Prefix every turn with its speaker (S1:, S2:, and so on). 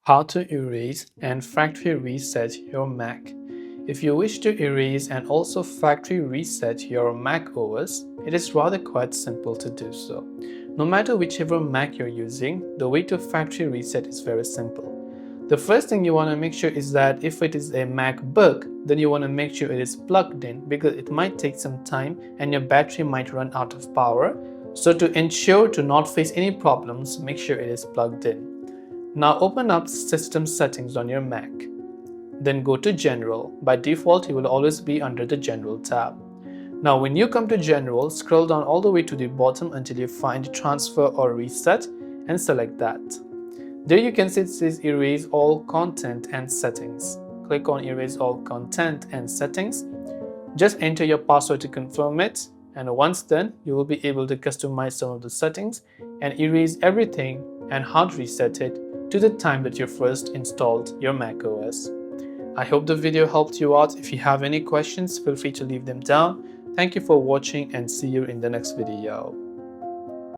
S1: How to erase and factory reset your Mac. If you wish to erase and also factory reset your Mac OS, it is rather quite simple to do so. No matter whichever Mac you're using, the way to factory reset is very simple. The first thing you want to make sure is that if it is a MacBook, then you want to make sure it is plugged in because it might take some time and your battery might run out of power. So to ensure to not face any problems, make sure it is plugged in. Now open up System Settings on your Mac. Then go to General. By default, you will always be under the General tab. Now when you come to General, scroll down all the way to the bottom until you find Transfer or Reset and select that. There you can see it says Erase All Content and Settings. Click on Erase All Content and Settings. Just enter your password to confirm it, and once done, you will be able to customize some of the settings and erase everything and hard reset it to the time that you first installed your macOS. I hope the video helped you out. If you have any questions, feel free to leave them down. Thank you for watching and see you in the next video.